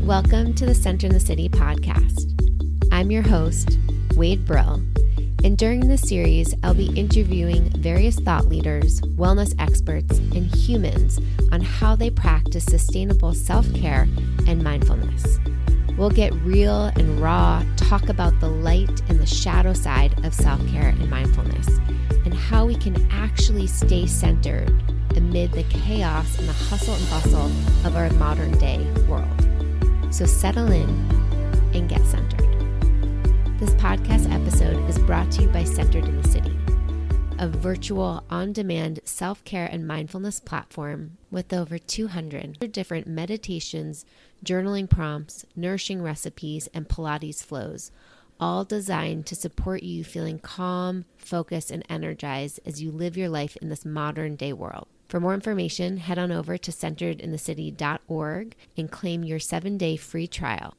Welcome to the Center in the City podcast. I'm your host, Wade Brill, and during this series, I'll be interviewing various thought leaders, wellness experts, and humans on how they practice sustainable self-care and mindfulness. We'll get real and raw, talk about the light and the shadow side of self-care and mindfulness, and how we can actually stay centered amid the chaos and the hustle and bustle of our modern day world. So settle in and get centered. This podcast episode is brought to you by Centered in the City, a virtual on-demand self-care and mindfulness platform with over 200 different meditations, journaling prompts, nourishing recipes, and Pilates flows, all designed to support you feeling calm, focused, and energized as you live your life in this modern day world. For more information, head on over to centeredinthecity.org and claim your 7-day free trial.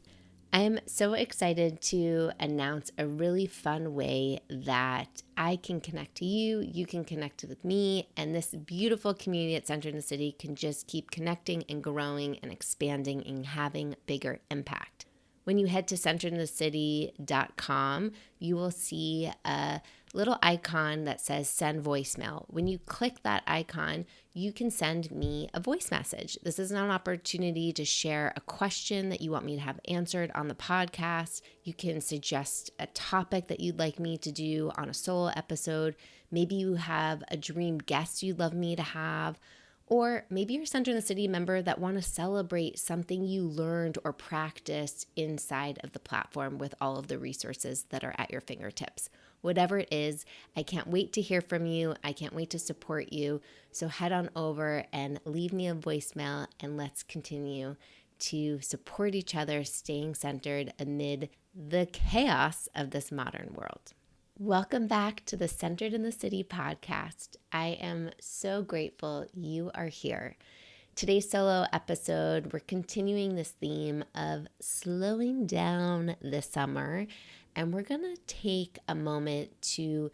I am so excited to announce a really fun way that I can connect to you, you can connect with me, and this beautiful community at Centered in the City can just keep connecting and growing and expanding and having bigger impact. When you head to centeredinthecity.com, you will see a little icon that says send voicemail. When you click that icon, you can send me a voice message. This is an opportunity to share a question that you want me to have answered on the podcast. You can suggest a topic that you'd like me to do on a solo episode. Maybe you have a dream guest you'd love me to have. Or maybe you're a Center in the City member that want to celebrate something you learned or practiced inside of the platform with all of the resources that are at your fingertips. Whatever it is, I can't wait to hear from you. I can't wait to support you. So head on over and leave me a voicemail and let's continue to support each other, staying centered amid the chaos of this modern world. Welcome back to the Centered in the City podcast. I am so grateful you are here. Today's solo episode, we're continuing this theme of slowing down this summer, and we're going to take a moment to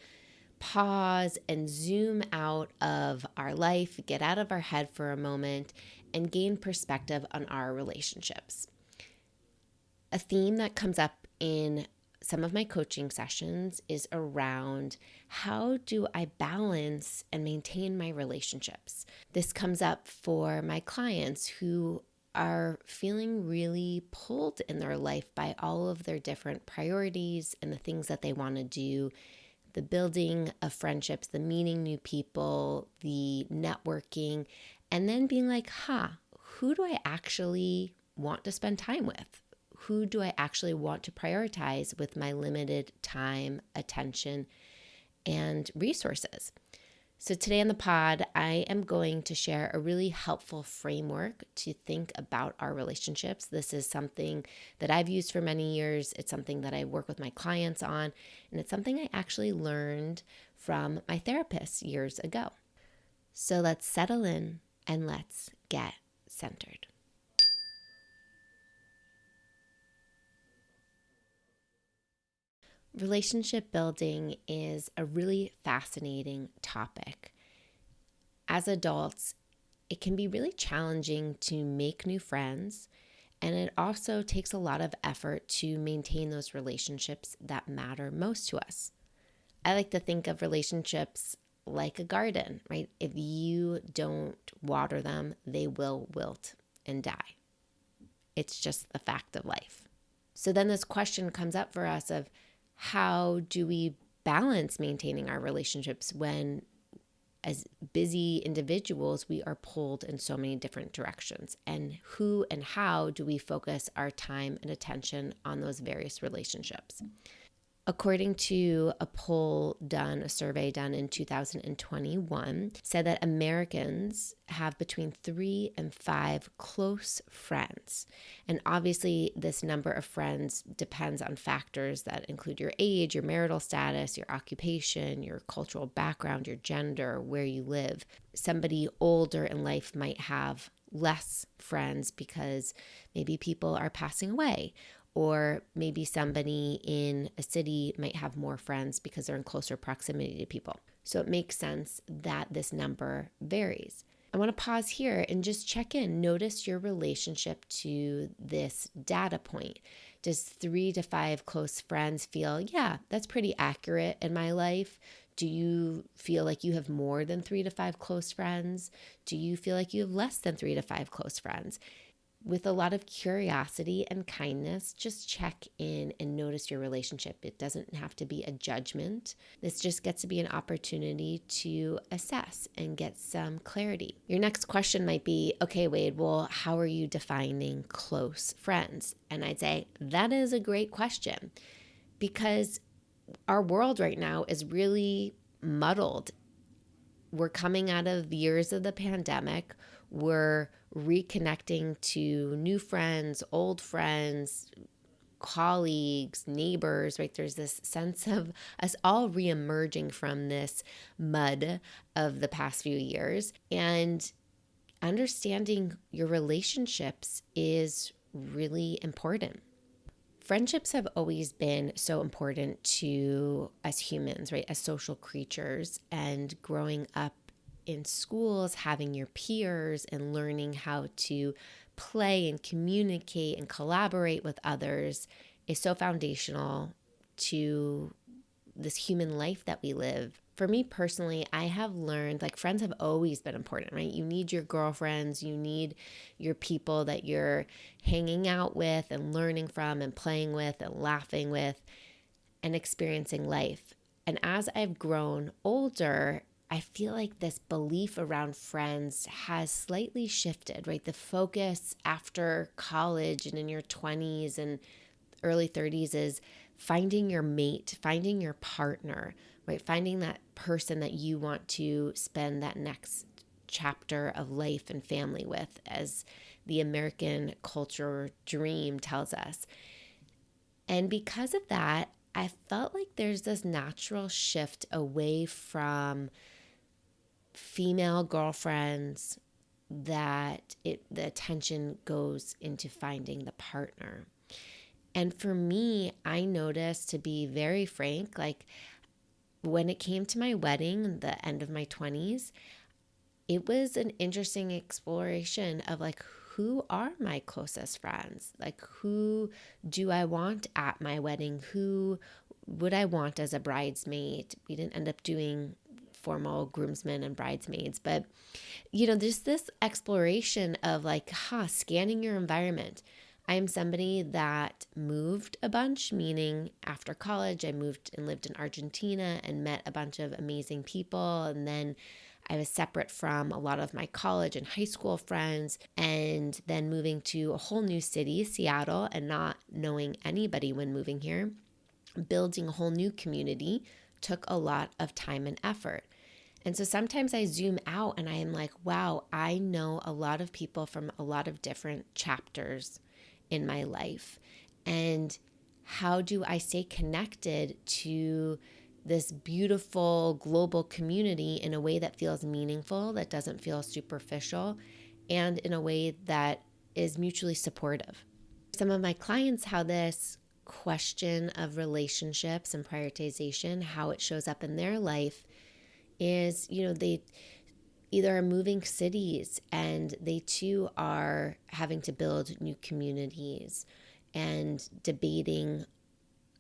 pause and zoom out of our life, get out of our head for a moment, and gain perspective on our relationships. A theme that comes up in some of my coaching sessions is around how do I balance and maintain my relationships? This comes up for my clients who are feeling really pulled in their life by all of their different priorities and the things that they want to do, the building of friendships, the meeting new people, the networking, and then being like, who do I actually want to spend time with? Who do I actually want to prioritize with my limited time, attention, and resources? So today on the pod, I am going to share a really helpful framework to think about our relationships. This is something that I've used for many years. It's something that I work with my clients on, and it's something I actually learned from my therapist years ago. So let's settle in and let's get centered. Relationship building is a really fascinating topic. As adults, it can be really challenging to make new friends, and it also takes a lot of effort to maintain those relationships that matter most to us. I like to think of relationships like a garden, right? If you don't water them, they will wilt and die. It's just the fact of life. So then this question comes up for us of, how do we balance maintaining our relationships when, as busy individuals, we are pulled in so many different directions? And who and how do we focus our time and attention on those various relationships? According to a survey done in 2021, said that Americans have between 3 and 5 close friends. And obviously, this number of friends depends on factors that include your age, your marital status, your occupation, your cultural background, your gender, where you live. Somebody older in life might have less friends because maybe people are passing away. Or maybe somebody in a city might have more friends because they're in closer proximity to people. So it makes sense that this number varies. I want to pause here and just check in. Notice your relationship to this data point. Does 3 to 5 close friends feel, yeah, that's pretty accurate in my life? Do you feel like you have more than 3 to 5 close friends? Do you feel like you have less than 3 to 5 close friends? With a lot of curiosity and kindness, just check in and notice your relationship. It doesn't have to be a judgment. This just gets to be an opportunity to assess and get some clarity. Your next question might be, okay, Wade, well, how are you defining close friends? And I'd say that is a great question, because our world right now is really muddled. We're coming out of years of the pandemic. We're reconnecting to new friends, old friends, colleagues, neighbors, right? There's this sense of us all reemerging from this mud of the past few years. And understanding your relationships is really important. Friendships have always been so important to us humans, right? As social creatures, and growing up in schools, having your peers and learning how to play and communicate and collaborate with others is so foundational to this human life that we live. For me personally, I have learned, like, friends have always been important, right? You need your girlfriends, you need your people that you're hanging out with and learning from and playing with and laughing with and experiencing life. And as I've grown older, I feel like this belief around friends has slightly shifted, right? The focus after college and in your 20s and early 30s is finding your mate, finding your partner, right? Finding that person that you want to spend that next chapter of life and family with, as the American culture dream tells us. And because of that, I felt like there's this natural shift away from female girlfriends, that the attention goes into finding the partner. And for me, I noticed, to be very frank, like when it came to my wedding, the end of my 20s, it was an interesting exploration of like, who are my closest friends? Like, who do I want at my wedding? Who would I want as a bridesmaid? We didn't end up doing formal groomsmen and bridesmaids, but there's this exploration of like, scanning your environment. I'm somebody that moved a bunch, meaning after college, I moved and lived in Argentina and met a bunch of amazing people. And then I was separate from a lot of my college and high school friends, and then moving to a whole new city, Seattle, and not knowing anybody when moving here. Building a whole new community took a lot of time and effort. And so sometimes I zoom out and I am like, wow, I know a lot of people from a lot of different chapters in my life. And how do I stay connected to this beautiful global community in a way that feels meaningful, that doesn't feel superficial, and in a way that is mutually supportive? Some of my clients, how this question of relationships and prioritization, how it shows up in their life is, they either are moving cities and they too are having to build new communities and debating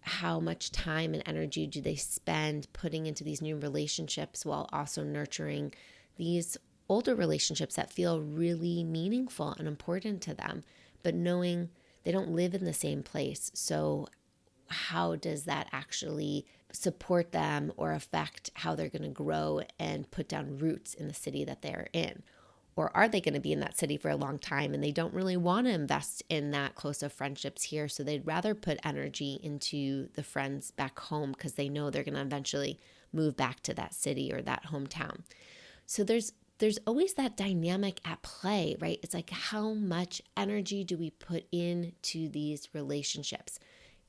how much time and energy do they spend putting into these new relationships while also nurturing these older relationships that feel really meaningful and important to them, but knowing they don't live in the same place. So how does that actually support them or affect how they're going to grow and put down roots in the city that they're in? Or are they going to be in that city for a long time and they don't really want to invest in that close of friendships here, so they'd rather put energy into the friends back home because they know they're going to eventually move back to that city or that hometown. So there's always that dynamic at play, right? It's like, how much energy do we put into these relationships?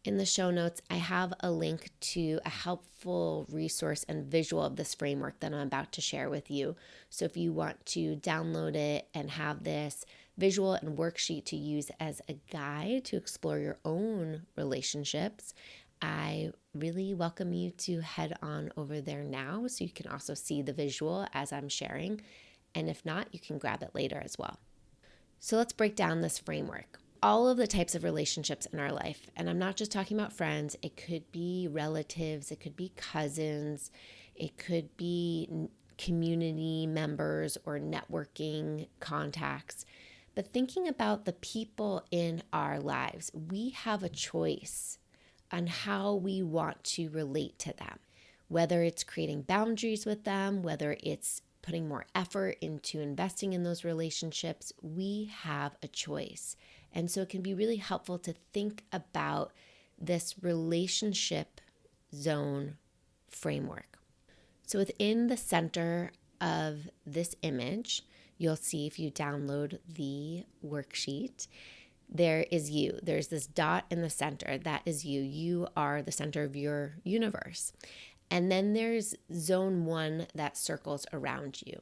In the show notes, I have a link to a helpful resource and visual of this framework that I'm about to share with you. So if you want to download it and have this visual and worksheet to use as a guide to explore your own relationships, I really welcome you to head on over there now so you can also see the visual as I'm sharing. And if not, you can grab it later as well. So let's break down this framework. All of the types of relationships in our life, and I'm not just talking about friends, it could be relatives, it could be cousins, it could be community members or networking contacts. But thinking about the people in our lives, we have a choice on how we want to relate to them, whether it's creating boundaries with them, whether it's putting more effort into investing in those relationships. We have a choice. And so it can be really helpful to think about this relationship zone framework. So within the center of this image, you'll see if you download the worksheet, there is you. There's this dot in the center. That is you. You are the center of your universe. And then there's zone 1 that circles around you.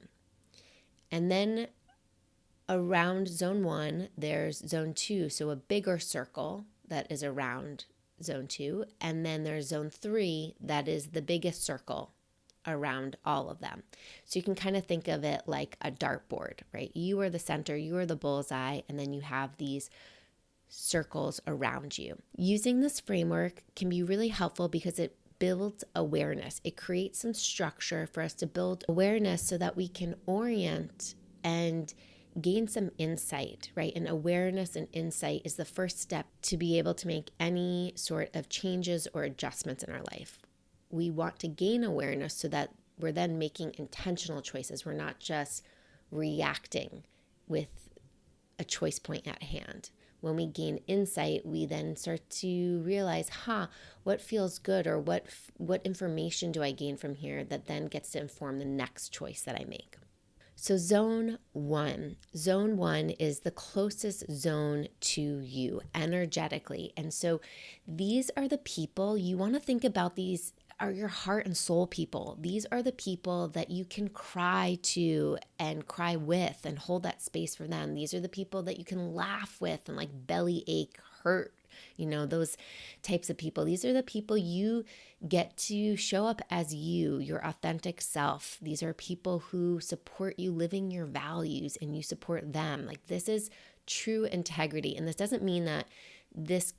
And then around zone 1, there's zone 2, so a bigger circle that is around zone 2. And then there's zone 3, that is the biggest circle around all of them. So you can kind of think of it like a dartboard, right? You are the center, you are the bullseye, and then you have these circles around you. Using this framework can be really helpful because it builds awareness. It creates some structure for us to build awareness so that we can orient and gain some insight, right? And awareness and insight is the first step to be able to make any sort of changes or adjustments in our life. We want to gain awareness so that we're then making intentional choices. We're not just reacting with a choice point at hand. When we gain insight, we then start to realize, what feels good, or what information do I gain from here that then gets to inform the next choice that I make. So zone 1 is the closest zone to you energetically. And so these are the people you want to think about. These are your heart and soul people. These are the people that you can cry to and cry with and hold that space for them. These are the people that you can laugh with and like belly ache, hurt, those types of people. These are the people you get to show up as your authentic self. These are people who support you living your values and you support them. Like, this is true integrity. And this doesn't mean that this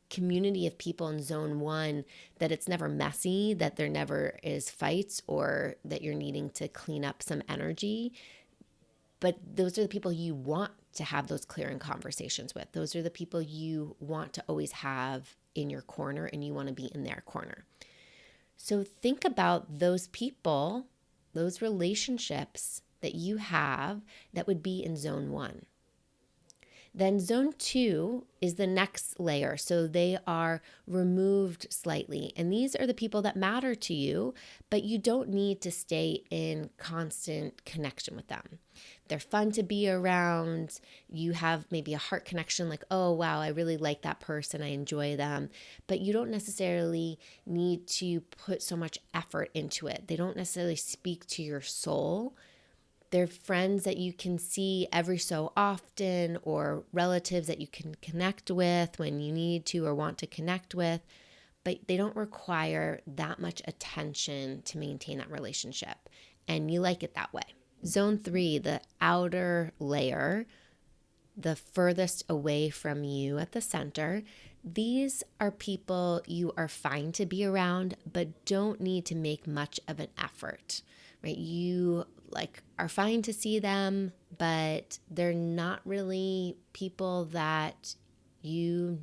community of people in zone 1, that it's never messy, that there never is fights, or that you're needing to clean up some energy. But those are the people you want to have those clearing conversations with. Those are the people you want to always have in your corner, and you want to be in their corner. So think about those people, those relationships that you have that would be in zone 1. Then zone 2 is the next layer. So they are removed slightly. And these are the people that matter to you, but you don't need to stay in constant connection with them. They're fun to be around. You have maybe a heart connection, like, oh, wow, I really like that person. I enjoy them. But you don't necessarily need to put so much effort into it. They don't necessarily speak to your soul. They're friends that you can see every so often, or relatives that you can connect with when you need to or want to connect with, but they don't require that much attention to maintain that relationship, and you like it that way. Zone 3, the outer layer, the furthest away from you at the center, these are people you are fine to be around, but don't need to make much of an effort, right? You are fine to see them, but they're not really people that you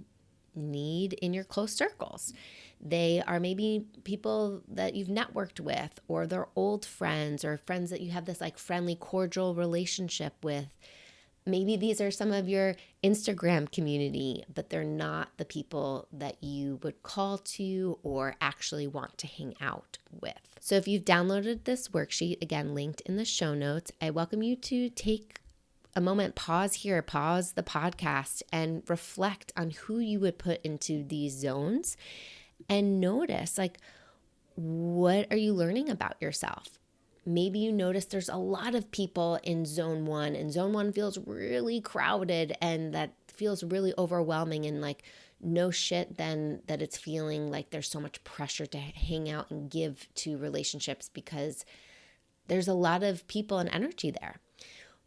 need in your close circles. They are maybe people that you've networked with, or they're old friends, or friends that you have this friendly, cordial relationship with. Maybe these are some of your Instagram community, but they're not the people that you would call to or actually want to hang out with. So if you've downloaded this worksheet, again, linked in the show notes, I welcome you to take a moment, pause the podcast, and reflect on who you would put into these zones, and notice, what are you learning about yourself? Maybe you notice there's a lot of people in zone 1, and zone 1 feels really crowded, and that feels really overwhelming, and no shit then that it's feeling like there's so much pressure to hang out and give to relationships because there's a lot of people and energy there.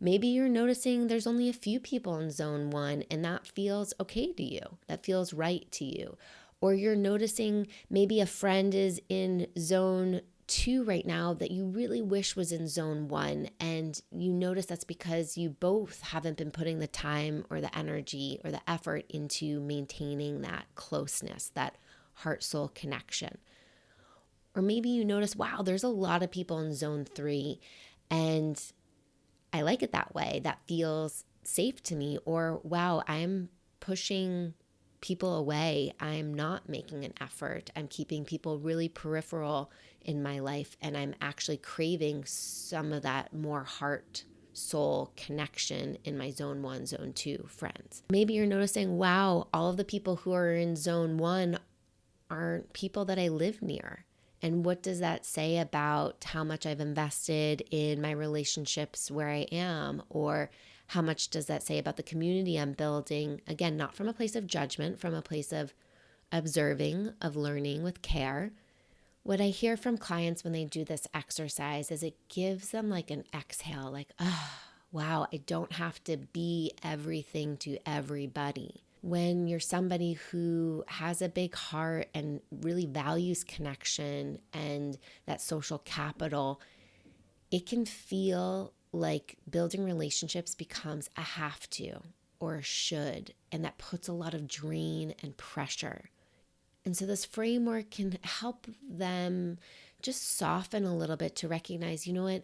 Maybe you're noticing there's only a few people in zone 1 and that feels okay to you. That feels right to you. Or you're noticing maybe a friend is in zone 2 right now that you really wish was in zone 1, and you notice that's because you both haven't been putting the time or the energy or the effort into maintaining that closeness, that heart-soul connection. Or maybe you notice, wow, there's a lot of people in zone 3 and I like it that way. That feels safe to me. Or, wow, I'm pushing people away. I'm not making an effort. I'm keeping people really peripheral in my life, and I'm actually craving some of that more heart soul connection in my zone 1, zone 2 friends. Maybe you're noticing, wow, all of the people who are in zone 1 aren't people that I live near. And what does that say about how much I've invested in my relationships where I am? Or how much does that say about the community I'm building? Again, not from a place of judgment, from a place of observing, of learning with care. What I hear from clients when they do this exercise is it gives them like an exhale, like, oh, wow, I don't have to be everything to everybody. When you're somebody who has a big heart and really values connection and that social capital, it can feel like building relationships becomes a have to or a should, and that puts a lot of drain and pressure. And so this framework can help them just soften a little bit to recognize, you know what,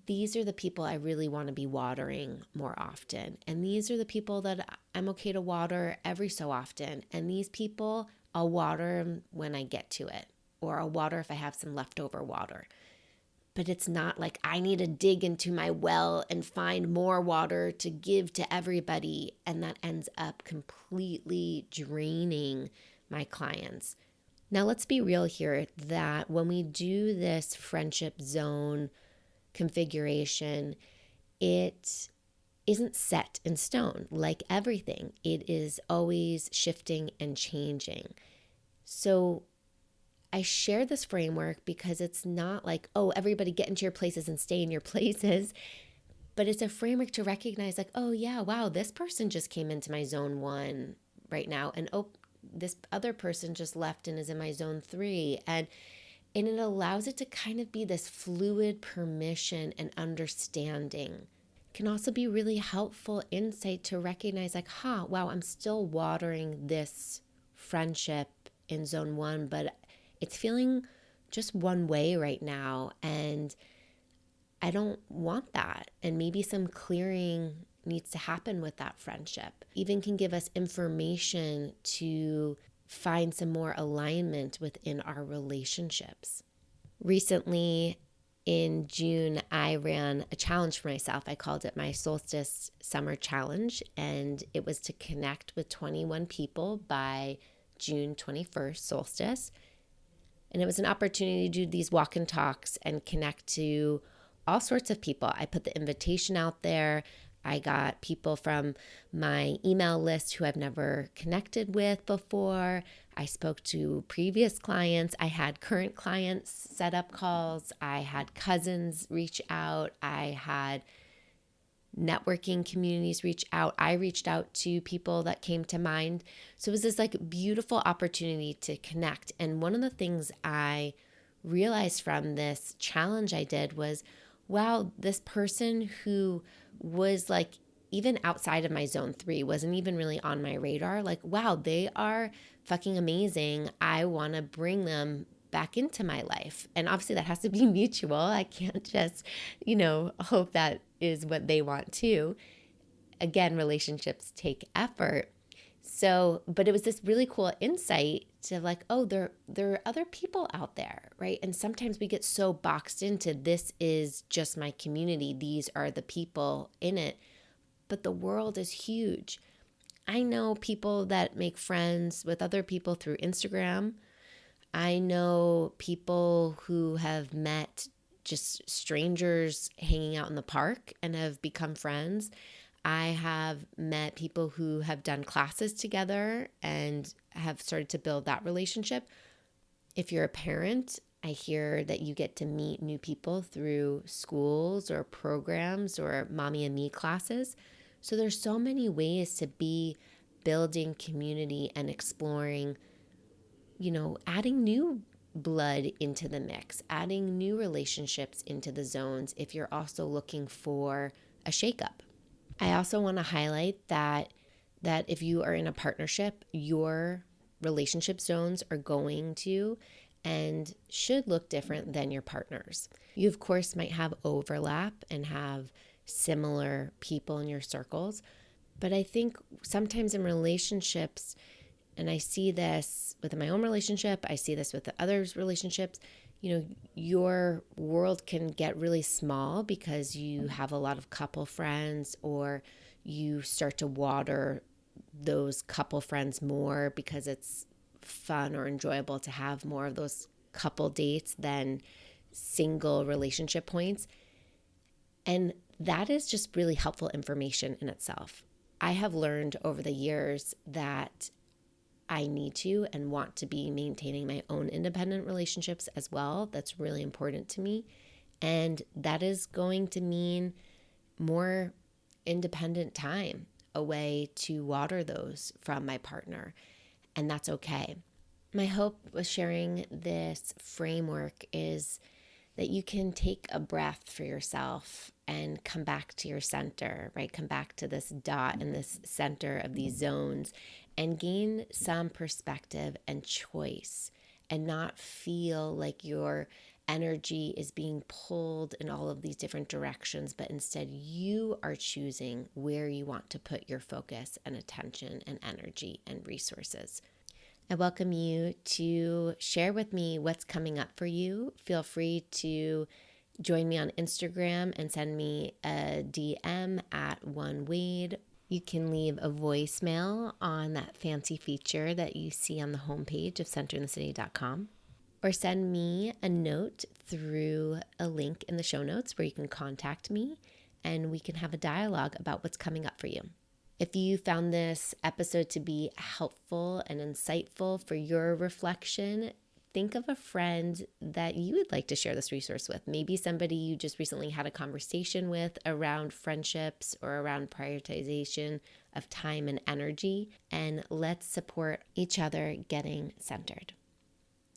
these are the people I really want to be watering more often. And these are the people that I'm okay to water every so often. And these people, I'll water when I get to it, or I'll water if I have some leftover water. But it's not like I need to dig into my well and find more water to give to everybody. And that ends up completely draining my clients. Now, let's be real here that when we do this friendship zone configuration, it isn't set in stone. Like everything, it is always shifting and changing. So I share this framework because it's not like, oh, everybody get into your places and stay in your places. But it's a framework to recognize like, oh yeah, wow, this person just came into my zone 1 right now. And oh, this other person just left and is in my zone 3. And it allows it to kind of be this fluid permission and understanding. It can also be really helpful insight to recognize like, wow, I'm still watering this friendship in zone 1, but it's feeling just one way right now. And I don't want that. And maybe some clearing needs to happen with that friendship. Even can give us information to find some more alignment within our relationships. Recently, in June, I ran a challenge for myself. I called it my Solstice Summer Challenge, and it was to connect with 21 people by June 21st, solstice. And it was an opportunity to do these walk and talks and connect to all sorts of people. I put the invitation out there. I got people from my email list who I've never connected with before. I spoke to previous clients. I had current clients set up calls. I had cousins reach out. I had networking communities reach out. I reached out to people that came to mind. So it was this like beautiful opportunity to connect. And one of the things I realized from this challenge I did was, wow, this person who was like even outside of my zone 3, wasn't even really on my radar. Like, wow, they are fucking amazing. I want to bring them back into my life. And obviously that has to be mutual. I can't just, hope that is what they want too. Again, relationships take effort. So, but it was this really cool insight to like, oh, there are other people out there, right? And sometimes we get so boxed into this is just my community. These are the people in it. But the world is huge. I know people that make friends with other people through Instagram. I know people who have met just strangers hanging out in the park and have become friends. I have met people who have done classes together and have started to build that relationship. If you're a parent, I hear that you get to meet new people through schools or programs or mommy and me classes. So there's so many ways to be building community and exploring, adding new blood into the mix, adding new relationships into the zones if you're also looking for a shakeup. I also want to highlight that if you are in a partnership, your relationship zones are going to and should look different than your partner's. You, of course, might have overlap and have similar people in your circles, but I think sometimes in relationships, and I see this within my own relationship, I see this with the others' relationships, your world can get really small because you have a lot of couple friends, or you start to water those couple friends more because it's fun or enjoyable to have more of those couple dates than single relationship points. And that is just really helpful information in itself. I have learned over the years that I need to and want to be maintaining my own independent relationships as well. That's really important to me. And that is going to mean more independent time away to water those from my partner. And that's okay. My hope with sharing this framework is that you can take a breath for yourself and come back to your center, right? Come back to this dot in this center of these zones and gain some perspective and choice, and not feel like your energy is being pulled in all of these different directions, but instead you are choosing where you want to put your focus and attention and energy and resources. I welcome you to share with me what's coming up for you. Feel free to join me on Instagram and send me a DM at OneWade. You can leave a voicemail on that fancy feature that you see on the homepage of centerinthecity.com, or send me a note through a link in the show notes where you can contact me and we can have a dialogue about what's coming up for you. If you found this episode to be helpful and insightful for your reflection, think of a friend that you would like to share this resource with. Maybe somebody you just recently had a conversation with around friendships or around prioritization of time and energy. And let's support each other getting centered.